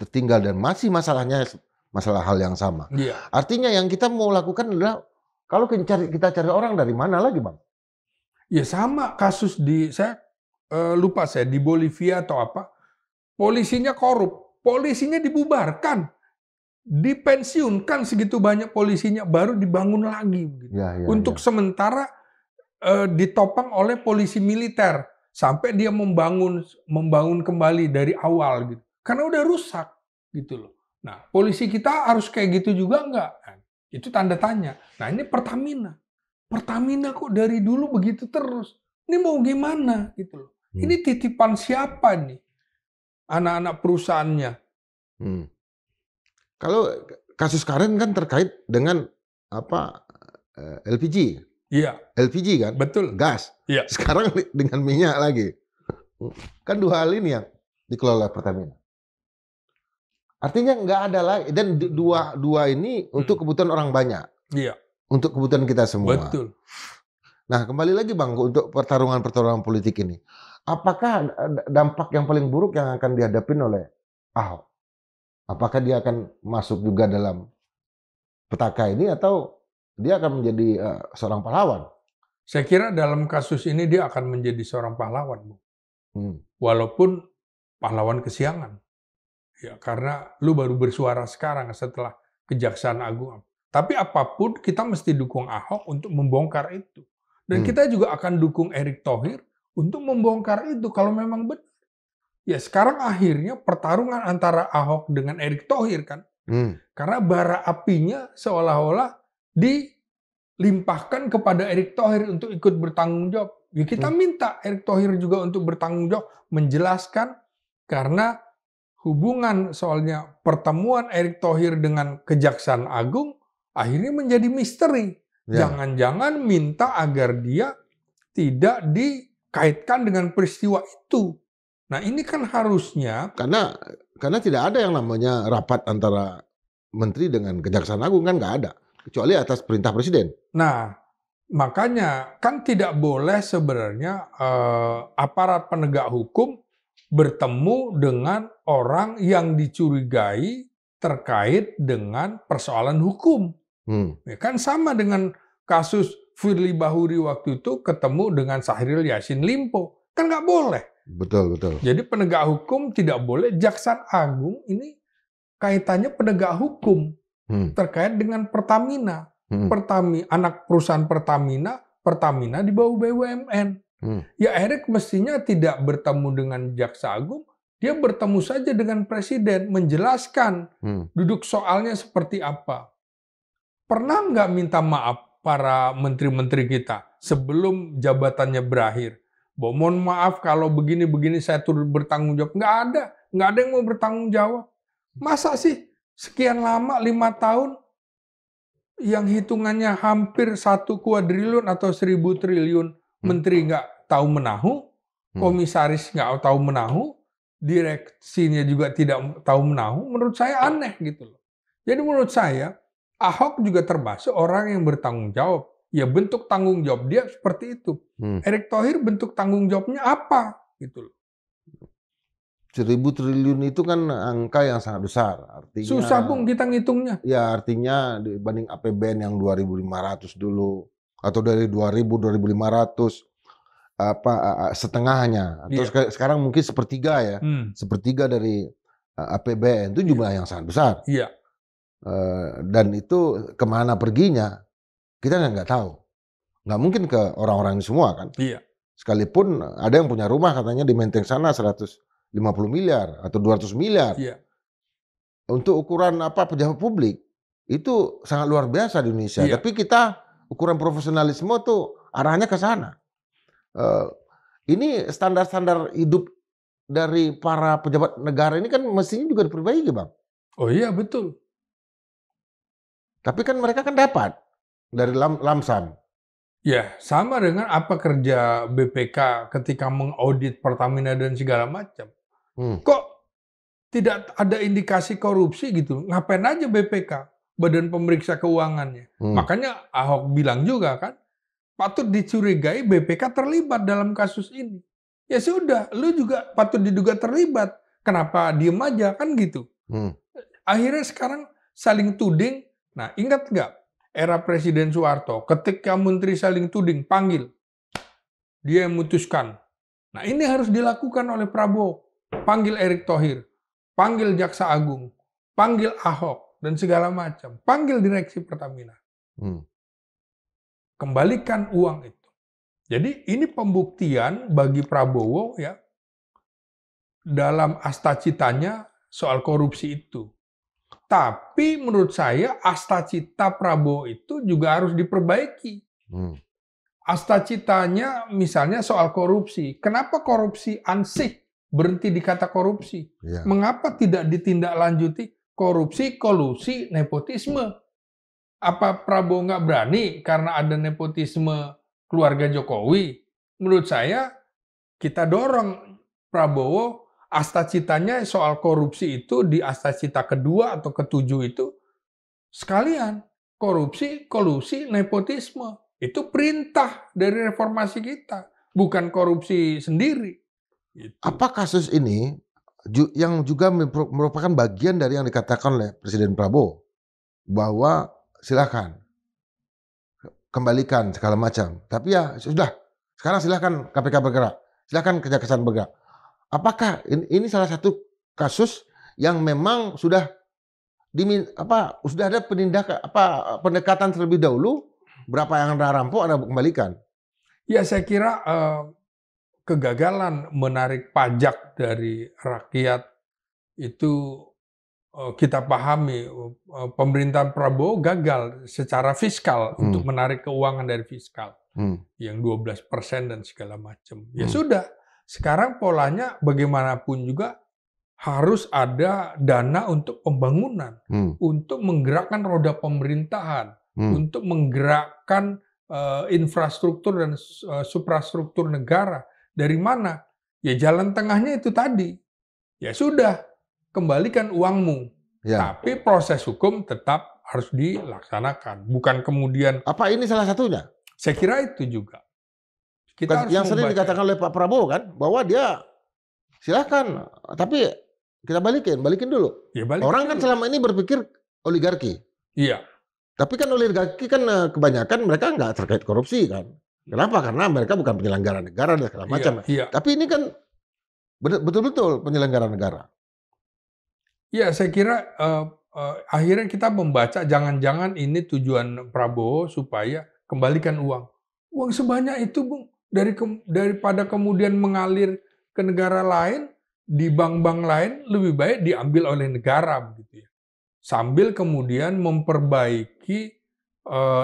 tertinggal dan masih masalahnya masalah hal yang sama. Iya. Artinya yang kita mau lakukan adalah kalau kita cari orang dari mana lagi, Bang? Ya sama kasus saya lupa saya di Bolivia atau apa. Polisinya korup, polisinya dibubarkan, dipensiunkan segitu banyak polisinya, baru dibangun lagi. Gitu. Untuk sementara ditopang oleh polisi militer sampai dia membangun kembali dari awal gitu. Karena udah rusak gitu loh. Nah, polisi kita harus kayak gitu juga enggak? Nah, itu tanda tanya. Nah, ini Pertamina. Pertamina kok dari dulu begitu terus. Ini mau gimana gitu loh. Ini titipan siapa nih? Anak-anak perusahaannya. Kalau kasus Karen kan terkait dengan apa LPG. Iya. LPG kan? Betul. Gas. Iya. Sekarang dengan minyak lagi. Kan dua hal ini yang dikelola Pertamina. Artinya nggak ada lagi. Dan dua ini untuk kebutuhan orang banyak. Iya. Untuk kebutuhan kita semua. Betul. Nah, kembali lagi Bang, untuk pertarungan politik ini. Apakah dampak yang paling buruk yang akan dihadapin oleh Ahok? Apakah dia akan masuk juga dalam petaka ini atau dia akan menjadi seorang pahlawan? Saya kira dalam kasus ini dia akan menjadi seorang pahlawan, Bu. Walaupun pahlawan kesiangan. Ya, karena lu baru bersuara sekarang setelah Kejaksaan Agung. Tapi apapun kita mesti dukung Ahok untuk membongkar itu. Dan kita juga akan dukung Erick Thohir untuk membongkar itu kalau memang benar. Ya sekarang akhirnya pertarungan antara Ahok dengan Erick Thohir kan. Karena bara apinya seolah-olah dilimpahkan kepada Erick Thohir untuk ikut bertanggung jawab. Ya kita minta Erick Thohir juga untuk bertanggung jawab, menjelaskan karena hubungan soalnya pertemuan Erick Thohir dengan Kejaksaan Agung akhirnya menjadi misteri. Jangan-jangan minta agar dia tidak dikaitkan dengan peristiwa itu. Nah ini kan harusnya karena tidak ada yang namanya rapat antara menteri dengan Kejaksaan Agung, kan nggak ada, kecuali atas perintah presiden. Nah makanya kan tidak boleh sebenarnya aparat penegak hukum bertemu dengan orang yang dicurigai terkait dengan persoalan hukum. Ya kan sama dengan kasus Firly Bahuri waktu itu ketemu dengan Syahril Yassin Limpo. Kan nggak boleh. Betul. Jadi penegak hukum tidak boleh. Jaksa Agung ini kaitannya penegak hukum terkait dengan Pertamina. Anak perusahaan Pertamina di bawah BUMN. Ya Erick mestinya tidak bertemu dengan Jaksa Agung. Dia bertemu saja dengan Presiden, menjelaskan duduk soalnya seperti apa. Pernah nggak minta maaf para menteri-menteri kita sebelum jabatannya berakhir? Mohon maaf kalau begini-begini saya turut bertanggung jawab. Nggak ada yang mau bertanggung jawab. Masa sih sekian lama 5 tahun yang hitungannya hampir 1 kuadriliun atau 1.000 triliun menteri nggak tahu menahu, komisaris nggak tahu menahu, direksinya juga tidak tahu menahu. Menurut saya aneh gitu loh. Jadi menurut saya Ahok juga termasuk orang yang bertanggung jawab. Ya bentuk tanggung jawab dia seperti itu. Erick Thohir bentuk tanggung jawabnya apa? Gitu loh. 1.000 triliun itu kan angka yang sangat besar. Artinya, susah Bung kita ngitungnya. Ya artinya dibanding APBN yang 2.500 dulu. Atau dari 2.000, 2.500. Setengahnya. Atau sekarang mungkin sepertiga ya. Sepertiga dari APBN itu jumlah yang sangat besar. Iya. Dan itu kemana perginya kita nggak tahu, nggak mungkin ke orang-orang ini semua kan. Iya. Sekalipun ada yang punya rumah katanya di Menteng sana 150 miliar atau 200 miliar. Iya. Untuk ukuran pejabat publik itu sangat luar biasa di Indonesia. Iya. Tapi kita ukuran profesionalisme tuh arahnya ke sana. Ini standar-standar hidup dari para pejabat negara ini kan mestinya juga diperbaiki, Bang. Oh iya betul. Tapi kan mereka kan dapat dari lamsam. Ya, sama dengan apa kerja BPK ketika mengaudit Pertamina dan segala macam. Hmm, Kok tidak ada indikasi korupsi gitu? Ngapain aja BPK, Badan Pemeriksa Keuangannya? hmm, Makanya Ahok bilang juga kan, patut dicurigai BPK terlibat dalam kasus ini. Ya sudah, lu juga patut diduga terlibat. Kenapa diem aja kan gitu? hmm, Akhirnya sekarang saling tuding. Nah, ingat nggak era Presiden Soeharto, ketika menteri saling tuding, panggil, dia yang memutuskan. Nah, ini harus dilakukan oleh Prabowo. Panggil Erick Thohir, panggil Jaksa Agung, panggil Ahok, dan segala macam. Panggil direksi Pertamina. hmm. Kembalikan uang itu. Jadi ini pembuktian bagi Prabowo ya dalam astacitanya soal korupsi itu. Tapi menurut saya astacita Prabowo itu juga harus diperbaiki. Hmm. Astacitanya misalnya soal korupsi. Kenapa korupsi ansih berhenti di kata korupsi? Ya. Mengapa tidak ditindaklanjuti korupsi, kolusi, nepotisme? Apa Prabowo nggak berani karena ada nepotisme keluarga Jokowi? Menurut saya kita dorong Prabowo astacitanya soal korupsi itu di astacita kedua atau ketujuh itu sekalian korupsi, kolusi, nepotisme. Itu perintah dari reformasi kita, bukan korupsi sendiri. Gitu. Apa kasus ini yang juga merupakan bagian dari yang dikatakan oleh Presiden Prabowo bahwa silakan kembalikan segala macam. Tapi ya sudah, sekarang silakan KPK bergerak, silakan Kejaksaan bergerak. Apakah ini salah satu kasus yang memang sudah sudah ada pendekatan terlebih dahulu, berapa yang Anda rampok Anda kembalikan? Ya saya kira kegagalan menarik pajak dari rakyat itu kita pahami pemerintahan Prabowo gagal secara fiskal untuk menarik keuangan dari fiskal yang 12% dan segala macam. Ya sudah, sekarang polanya bagaimanapun juga harus ada dana untuk pembangunan, untuk menggerakkan roda pemerintahan, untuk menggerakkan infrastruktur dan suprastruktur negara. Dari mana? Ya jalan tengahnya itu tadi. Ya sudah, kembalikan uangmu. Ya. Tapi proses hukum tetap harus dilaksanakan. Bukan kemudian... Apa ini salah satunya? Saya kira itu juga. Kita harus yang sering dikatakan oleh Pak Prabowo kan, bahwa dia silakan, tapi kita balikin dulu. Ya, balikin orang dulu. Kan selama ini berpikir oligarki. Iya. Tapi kan oligarki kan kebanyakan mereka nggak terkait korupsi kan. Kenapa? Karena mereka bukan penyelenggara negara dan segala macam. Iya. Tapi ini kan betul-betul penyelenggara negara. Ya, saya kira akhirnya kita membaca jangan-jangan ini tujuan Prabowo supaya kembalikan uang. Uang sebanyak itu, Bung, daripada kemudian mengalir ke negara lain, di bank-bank lain, lebih baik diambil oleh negara begitu ya. Sambil kemudian memperbaiki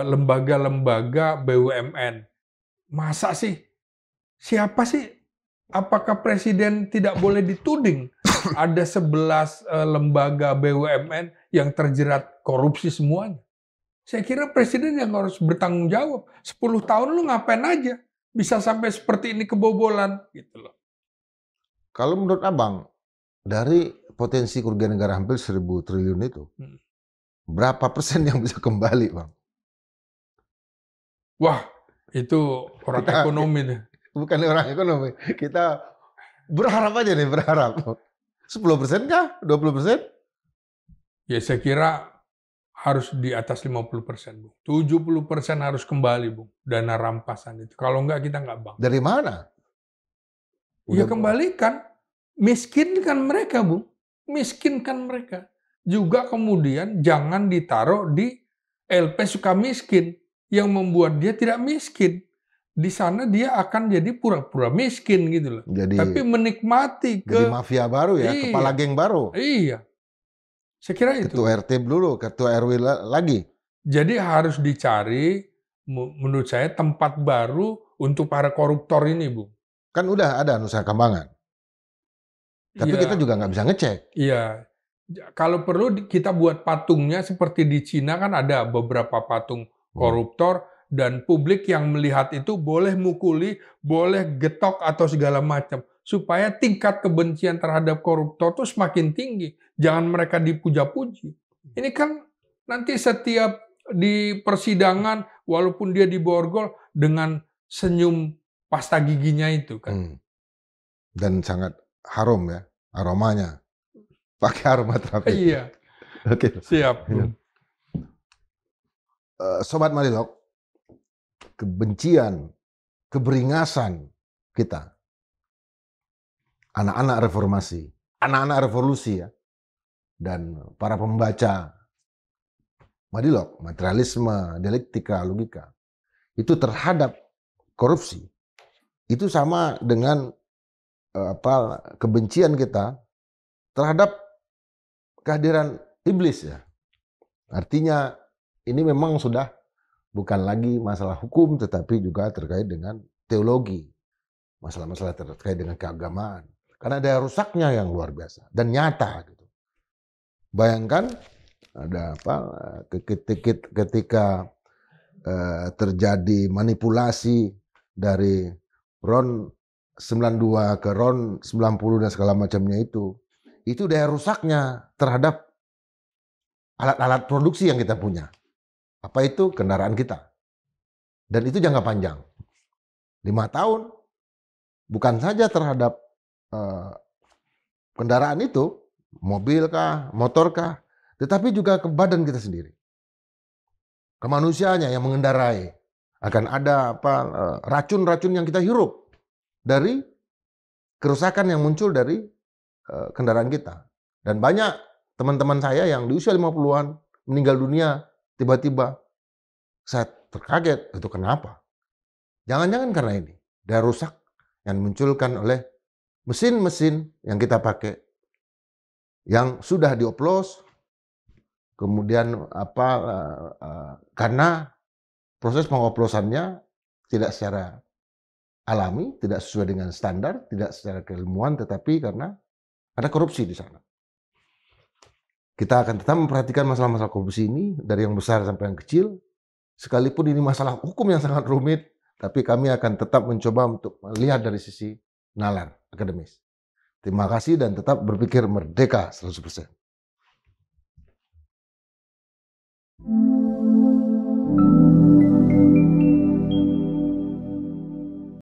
lembaga-lembaga BUMN. Masa sih? Siapa sih? Apakah presiden tidak boleh dituding? Ada 11 lembaga BUMN yang terjerat korupsi semuanya. Saya kira presiden yang harus bertanggung jawab. 10 tahun lu ngapain aja? Bisa sampai seperti ini kebobolan gitu loh. Kalau menurut Abang, dari potensi kerugian negara hampir 1.000 triliun itu, berapa persen yang bisa kembali, Bang? Wah, itu orang ekonomi deh. Bukan orang ekonomi. Kita berharap aja nih, berharap. 10% kah? 20%? Ya saya kira harus di atas 50%, Bung. 70% harus kembali, Bung. Dana rampasan itu. Kalau enggak, kita enggak bang. Dari mana? Ya kembalikan. Miskinkan mereka, Bung. Miskinkan mereka. Juga kemudian jangan ditaruh di LP Sukamiskin yang membuat dia tidak miskin. Di sana dia akan jadi pura-pura miskin gitu loh. Tapi menikmati jadi mafia baru ya, kepala geng baru. Iya. Saya kira itu. Ketua RT dulu, ketua RW lagi. Jadi harus dicari menurut saya tempat baru untuk para koruptor ini, Bu. Kan udah ada Nusa Kambangan. Tapi ya, kita juga nggak bisa ngecek. Iya. Kalau perlu kita buat patungnya seperti di Cina kan ada beberapa patung koruptor dan publik yang melihat itu boleh mukuli, boleh getok atau segala macam. Supaya tingkat kebencian terhadap koruptor itu semakin tinggi. Jangan mereka dipuja-puji. Ini kan nanti setiap di persidangan, walaupun dia diborgol dengan senyum pasta giginya itu kan. Dan sangat harum ya, aromanya. Pakai aromaterapi. Iya. Oke. Siap. Sobat Marilog, kebencian, keberingasan kita, anak-anak reformasi, anak-anak revolusi ya, dan para pembaca Marilog, materialisme, dialektika, logika, itu terhadap korupsi, itu sama dengan kebencian kita terhadap kehadiran iblis ya. Artinya ini memang sudah bukan lagi masalah hukum, tetapi juga terkait dengan teologi, masalah-masalah terkait dengan keagamaan. Karena ada rusaknya yang luar biasa dan nyata gitu. Bayangkan ada ketika terjadi manipulasi dari RON 92 ke RON 90 dan segala macamnya itu daya rusaknya terhadap alat-alat produksi yang kita punya. Apa itu? Kendaraan kita. Dan itu jangka panjang. 5 tahun. Bukan saja terhadap kendaraan itu, mobil kah, motor kah, tetapi juga ke badan kita sendiri. Ke manusianya yang mengendarai. Akan ada racun-racun yang kita hirup dari kerusakan yang muncul dari kendaraan kita. Dan banyak teman-teman saya yang di usia 50-an meninggal dunia tiba-tiba. Saya terkaget, itu kenapa? Jangan-jangan karena ini. Daya rusak yang dimunculkan oleh mesin-mesin yang kita pakai. Yang sudah dioplos, kemudian karena proses pengoplosannya tidak secara alami, tidak sesuai dengan standar, tidak secara keilmuan, tetapi karena ada korupsi di sana. Kita akan tetap memperhatikan masalah-masalah korupsi ini dari yang besar sampai yang kecil. Sekalipun ini masalah hukum yang sangat rumit, tapi kami akan tetap mencoba untuk melihat dari sisi nalar akademis. Terima kasih dan tetap berpikir merdeka 100%.